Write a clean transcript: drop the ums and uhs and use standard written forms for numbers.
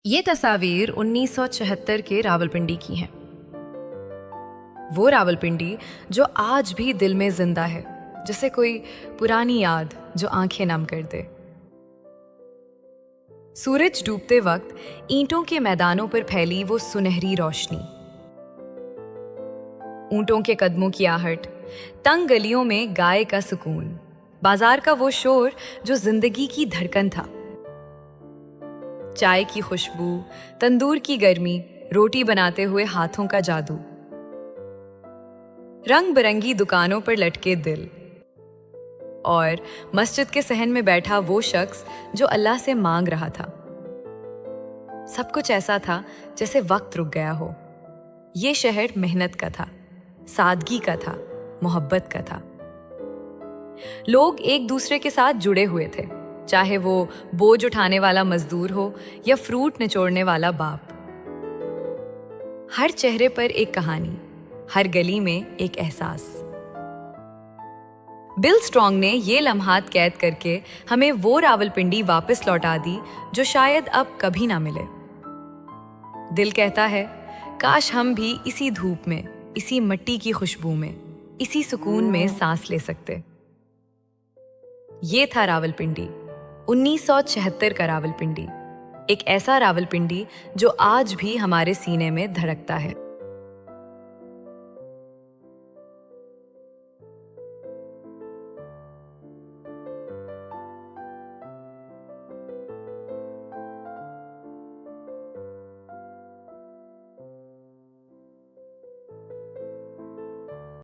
ये तस्वीर 1974 के रावलपिंडी की हैं। वो रावलपिंडी जो आज भी दिल में जिंदा है, जैसे कोई पुरानी याद जो आंखें नम कर दे। सूरज डूबते वक्त ईंटों के मैदानों पर फैली वो सुनहरी रोशनी, ऊंटों के कदमों की आहट, तंग गलियों में गाय का सुकून, बाजार का वो शोर जो जिंदगी की धड़कन था। चाय की खुशबू, तंदूर की गर्मी, रोटी बनाते हुए हाथों का जादू, रंग बिरंगी दुकानों पर लटके दिल, और मस्जिद के सहन में बैठा वो शख्स जो अल्लाह से मांग रहा था। सब कुछ ऐसा था जैसे वक्त रुक गया हो। ये शहर मेहनत का था, सादगी का था, मोहब्बत का था। लोग एक दूसरे के साथ जुड़े हुए थे, चाहे वो बोझ उठाने वाला मजदूर हो या फ्रूट निचोड़ने वाला बाप। हर चेहरे पर एक कहानी, हर गली में एक एहसास। बिल स्ट्रॉन्ग ने ये लम्हात कैद करके हमें वो रावलपिंडी वापस लौटा दी जो शायद अब कभी ना मिले। दिल कहता है, काश हम भी इसी धूप में, इसी मिट्टी की खुशबू में, इसी सुकून में सांस ले सकते। ये था रावलपिंडी, 1976 का रावलपिंडी, एक ऐसा रावलपिंडी जो आज भी हमारे सीने में धड़कता है।